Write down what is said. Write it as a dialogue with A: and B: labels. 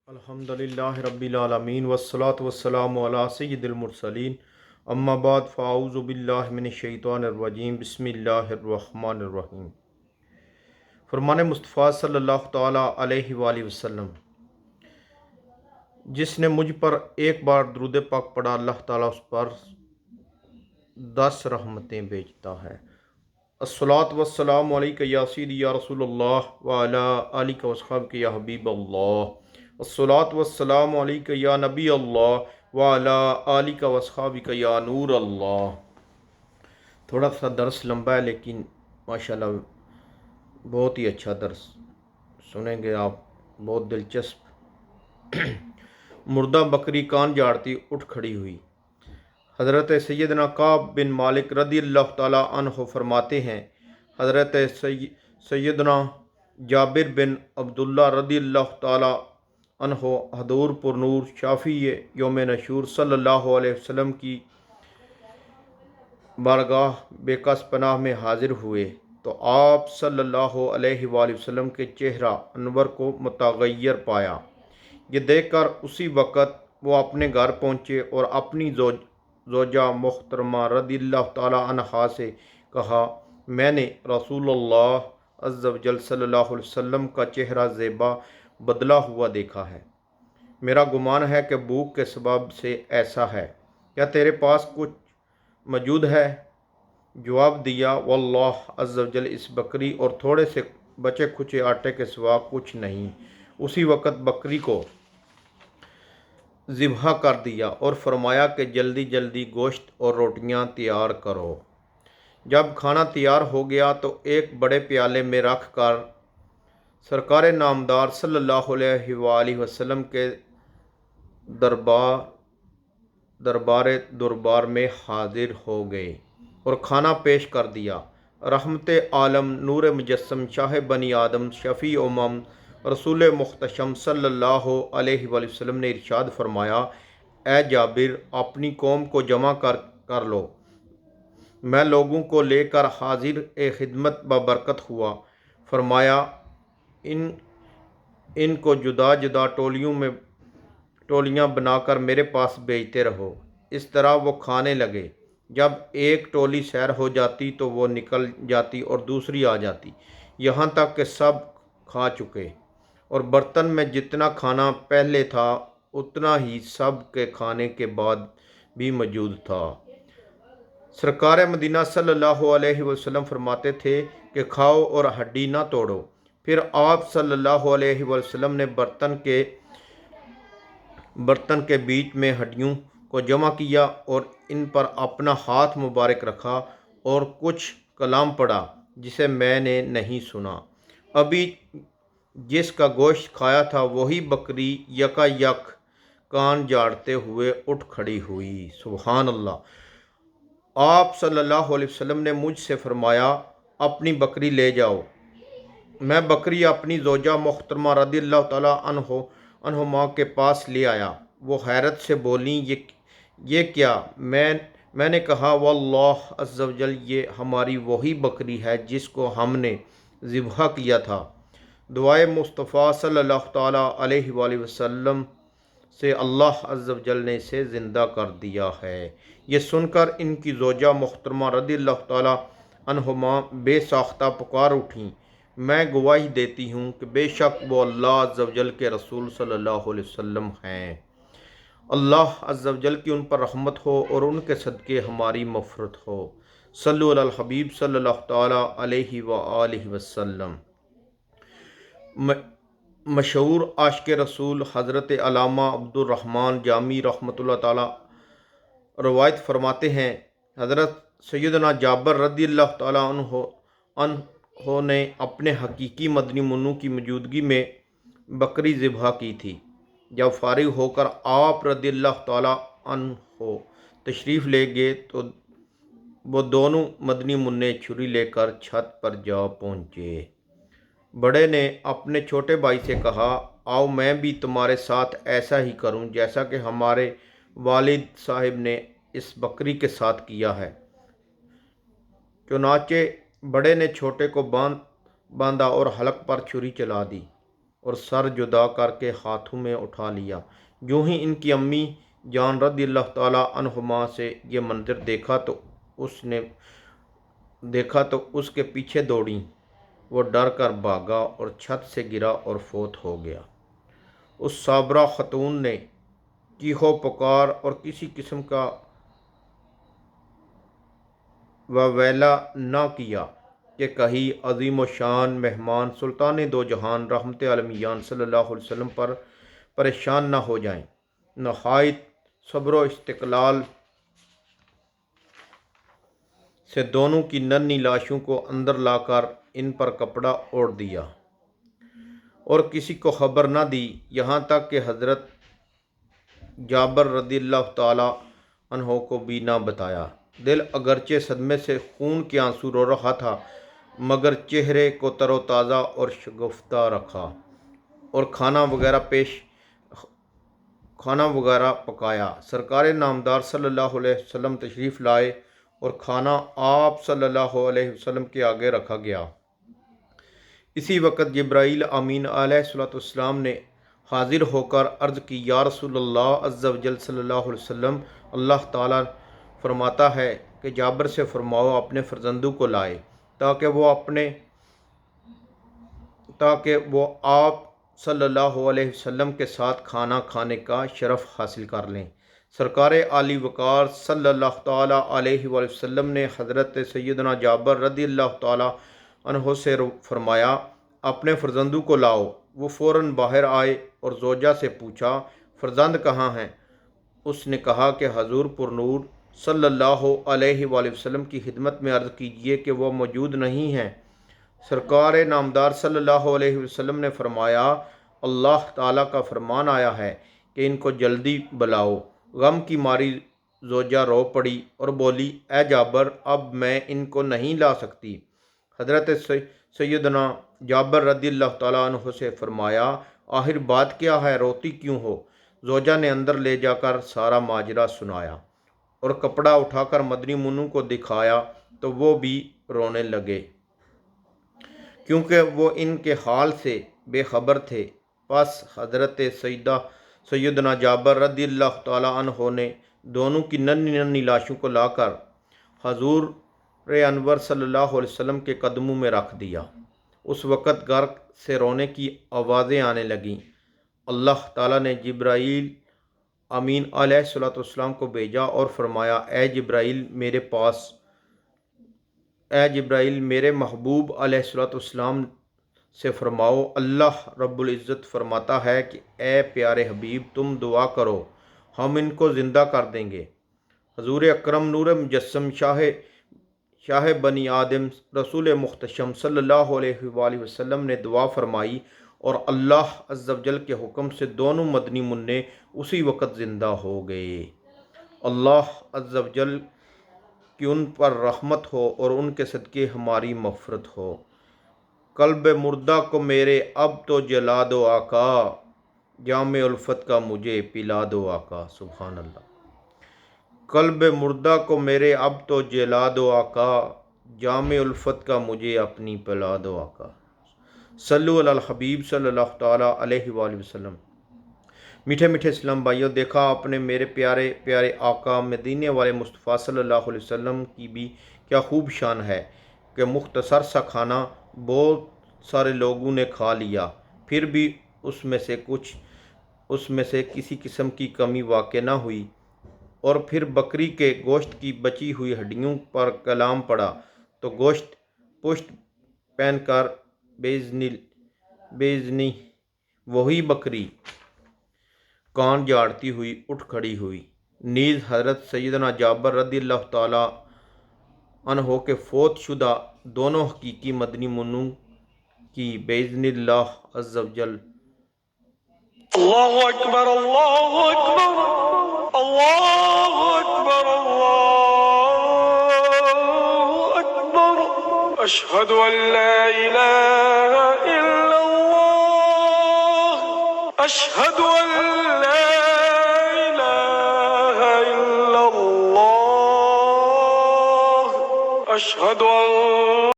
A: الحمدللہ رب العالمین والصلاة والسلام علی سید المرسلین اما بعد فاعوذ باللہ من الشیطان الرجیم بسم اللہ الرحمن الرحیم۔ فرمان مصطفیٰ صلی اللہ تعالیٰ علیہ وآلہ وسلم، جس نے مجھ پر ایک بار درود پاک پڑھا اللہ تعالیٰ اس پر 10 رحمتیں بھیجتا ہے۔ الصلاۃ والسلام علیک یا سیدی یا رسول اللہ وعلی آلک واصحابک یا حبیب اللہ۔ الصلاۃ والسلام علیک یا نبی اللہ وعلی آلک واصحابک یا نور اللہ۔ تھوڑا سا درس لمبا ہے لیکن ماشاءاللہ بہت ہی اچھا درس سنیں گے آپ، بہت دلچسپ۔ مردہ بکری کان جاڑتی اٹھ کھڑی ہوئی۔ حضرت سیدنا کعب بن مالک رضی اللہ تعالیٰ عنہ فرماتے ہیں، حضرت سیدنا جابر بن عبداللہ رضی اللہ تعالیٰ عنہ حضور پر نور شافی یوم نشور صلی اللہ علیہ وسلم کی بارگاہ بے کس پناہ میں حاضر ہوئے تو آپ صلی اللہ علیہ وآلہ وسلم کے چہرہ انور کو متغیر پایا۔ یہ دیکھ کر اسی وقت وہ اپنے گھر پہنچے اور اپنی زوجہ محترمہ رضی اللہ تعالیٰ عنہا سے کہا، میں نے رسول اللہ عز و جل صلی اللہ علیہ وسلم کا چہرہ زیبا بدلا ہوا دیکھا ہے، میرا گمان ہے کہ بھوک کے سبب سے ایسا ہے، کیا تیرے پاس کچھ موجود ہے؟ جواب دیا، واللہ عز و جل اس بکری اور تھوڑے سے بچے کھچے آٹے کے سوا کچھ نہیں۔ اسی وقت بکری کو ذبح کر دیا اور فرمایا کہ جلدی جلدی گوشت اور روٹیاں تیار کرو۔ جب کھانا تیار ہو گیا تو ایک بڑے پیالے میں رکھ کر سرکار نامدار صلی اللہ علیہ وآلہ وسلم کے دربار میں حاضر ہو گئے اور کھانا پیش کر دیا۔ رحمت عالم، نور مجسم، شاہ بنی آدم، شفیع امم، رسول محتشم صلی اللہ علیہ وآلہ وسلم نے ارشاد فرمایا، اے جابر، اپنی قوم کو جمع کر لو، میں لوگوں کو لے کر حاضر خدمت ببرکت ہوا۔ فرمایا، ان کو جدا جدا ٹولیاں بنا کر میرے پاس بھیجتے رہو۔ اس طرح وہ کھانے لگے۔ جب ایک ٹولی سیر ہو جاتی تو وہ نکل جاتی اور دوسری آ جاتی، یہاں تک کہ سب کھا چکے، اور برتن میں جتنا کھانا پہلے تھا اتنا ہی سب کے کھانے کے بعد بھی موجود تھا۔ سرکار مدینہ صلی اللہ علیہ وسلم فرماتے تھے کہ کھاؤ اور ہڈی نہ توڑو۔ پھر آپ صلی اللہ علیہ وسلم نے برتن کے بیچ میں ہڈیوں کو جمع کیا اور ان پر اپنا ہاتھ مبارک رکھا اور کچھ کلام پڑھا جسے میں نے نہیں سنا۔ ابھی جس کا گوشت کھایا تھا وہی بکری یکا یک کان جاڑتے ہوئے اٹھ کھڑی ہوئی۔ سبحان اللہ۔ آپ صلی اللہ علیہ وسلم نے مجھ سے فرمایا، اپنی بکری لے جاؤ۔ میں بکری اپنی زوجہ محترمہ رضی اللہ تعالیٰ عنہما کے پاس لے آیا۔ وہ حیرت سے بولیں، یہ کیا؟ میں نے کہا، واللہ عز و جل، یہ ہماری وہی بکری ہے جس کو ہم نے ذبح کیا تھا۔ دعائے مصطفیٰ صلی اللہ تعالیٰ علیہ وآلہ وسلم سے اللہ عز و جل نے اسے زندہ کر دیا ہے۔ یہ سن کر ان کی زوجہ محترمہ رضی اللہ تعالیٰ عنہما بے ساختہ پکار اٹھیں، میں گواہی دیتی ہوں کہ بے شک وہ اللہ عز و جل کے رسول صلی اللہ علیہ وسلم ہیں۔ اللہ عز و جل کی ان پر رحمت ہو اور ان کے صدقے ہماری مغفرت ہو۔ صلو علی الحبیب صلی اللہ تعالیٰ علیہ وآلہ وسلم۔ مشہور عاشق رسول حضرت علامہ عبد الرحمن جامی رحمۃ اللہ تعالیٰ روایت فرماتے ہیں، حضرت سیدنا جابر رضی اللہ تعالیٰ عنہ نے اپنے حقیقی مدنی منو کی موجودگی میں بکری ذبح کی تھی۔ جب فارغ ہو کر آپ رضی اللہ تعالیٰ عنہ تشریف لے گئے تو وہ دونوں مدنی منع چھری لے کر چھت پر جا پہنچے۔ بڑے نے اپنے چھوٹے بھائی سے کہا، آؤ میں بھی تمہارے ساتھ ایسا ہی کروں جیسا کہ ہمارے والد صاحب نے اس بکری کے ساتھ کیا ہے۔ چنانچہ بڑے نے چھوٹے کو باندھا اور حلق پر چھری چلا دی اور سر جدا کر کے ہاتھوں میں اٹھا لیا۔ جو ہی ان کی امی جان رضی اللہ تعالیٰ عنہما سے یہ منظر دیکھا تو اس کے پیچھے دوڑیں۔ وہ ڈر کر بھاگا اور چھت سے گرا اور فوت ہو گیا۔ اس صابرہ خاتون نے چیخو پکار اور کسی قسم کا وویلا نہ کیا کہ کہیں عظیم و شان مہمان سلطان دو جہان رحمت عالمیان صلی اللہ علیہ وسلم پر پریشان نہ ہو جائیں۔ نہایت صبر و استقلال سے دونوں کی ننھی لاشوں کو اندر لا کر ان پر کپڑا اوڑھ دیا اور کسی کو خبر نہ دی، یہاں تک کہ حضرت جابر رضی اللہ تعالیٰ عنہ کو بھی نہ بتایا۔ دل اگرچہ صدمے سے خون کے آنسو رو رہا تھا، مگر چہرے کو تر و تازہ اور شگفتہ رکھا اور کھانا وغیرہ پکایا۔ سرکار نامدار صلی اللہ علیہ وسلم تشریف لائے اور کھانا آپ صلی اللہ علیہ وسلم کے آگے رکھا گیا۔ اسی وقت جبرائیل امین علیہ السلام نے حاضر ہو کر عرض کی، یا رسول اللہ عز و جل صلی اللہ علیہ وسلم، اللہ تعالیٰ فرماتا ہے کہ جابر سے فرماؤ اپنے فرزندوں کو لائے تاکہ وہ آپ صلی اللہ علیہ وسلم کے ساتھ کھانا کھانے کا شرف حاصل کر لیں۔ سرکار عالی وقار صلی اللہ تعالیٰ علیہ وآلہ وسلم نے حضرت سیدنا جابر رضی اللہ تعالیٰ عنہ سے فرمایا، اپنے فرزندوں کو لاؤ۔ وہ فوراً باہر آئے اور زوجہ سے پوچھا، فرزند کہاں ہیں؟ اس نے کہا کہ حضور پر نور صلی اللہ علیہ وآلہ وسلم کی خدمت میں عرض کیجئے کہ وہ موجود نہیں ہیں۔ سرکار نامدار صلی اللہ علیہ وسلم نے فرمایا، اللہ تعالیٰ کا فرمان آیا ہے کہ ان کو جلدی بلاؤ۔ غم کی ماری زوجہ رو پڑی اور بولی، اے جابر، اب میں ان کو نہیں لا سکتی۔ حضرت سیدنا جابر رضی اللہ تعالیٰ عنہ سے فرمایا، آخر بات کیا ہے، روتی کیوں ہو؟ زوجہ نے اندر لے جا کر سارا ماجرا سنایا اور کپڑا اٹھا کر مدنی منوں کو دکھایا تو وہ بھی رونے لگے، کیونکہ وہ ان کے حال سے بے خبر تھے۔ پس حضرت سیدنا جابر رضی اللہ تعالیٰ عنہ نے دونوں کی ننھی لاشوں کو لا کر حضور انور صلی اللہ علیہ وسلم کے قدموں میں رکھ دیا۔ اس وقت گھر سے رونے کی آوازیں آنے لگیں۔ اللہ تعالیٰ نے جبرائیل امین علیہ السلام کو بھیجا اور فرمایا، اے جبرائیل میرے محبوب علیہ السلام سے فرماؤ، اللہ رب العزت فرماتا ہے کہ اے پیارے حبیب، تم دعا کرو، ہم ان کو زندہ کر دیں گے۔ حضور اکرم نور مجسم شاہ بنی آدم رسول محتشم صلی اللہ علیہ وآلہ وسلم نے دعا فرمائی اور اللہ عز و جل کے حکم سے دونوں مدنی منع اسی وقت زندہ ہو گئے۔ اللہ عز و جل کی ان پر رحمت ہو اور ان کے صدقے ہماری مغفرت ہو۔ قلب مردہ کو میرے اب تو جلا دو آقا، جام الفت کا مجھے پلا دو آقا۔ سبحان اللہ۔ قلب مردہ کو میرے اب تو جلا دو آقا، جام الفت کا مجھے اپنی پلا دو آقا۔ صلو علی الحبیب صلی اللہ تعالیٰ علیہ وآلہ وسلم۔ میٹھے میٹھے اسلام بھائیوں، دیکھا آپ نے میرے پیارے پیارے آقا مدینے والے مصطفیٰ صلی اللہ علیہ وسلم کی بھی کیا خوب شان ہے کہ مختصر سا کھانا بہت سارے لوگوں نے کھا لیا، پھر بھی اس میں سے کسی قسم کی کمی واقع نہ ہوئی، اور پھر بکری کے گوشت کی بچی ہوئی ہڈیوں پر کلام پڑا تو گوشت پشت پہن کر بیزنی وہی بکری کان جھاڑتی ہوئی اٹھ کھڑی ہوئی۔ نیز حضرت سیدنا جابر رضی اللہ تعالیٰ عنہ کے فوت شدہ دونوں حقیقی مدنی منوں کی باذن اللہ عز و جل۔
B: اللہ اکبر، اللہ اکبر، اللہ اکبر، اللہ اکبر، اشہد ان لا الہ الا اللہ، اشہد ان لا الہ الا اللہ، اشہد ان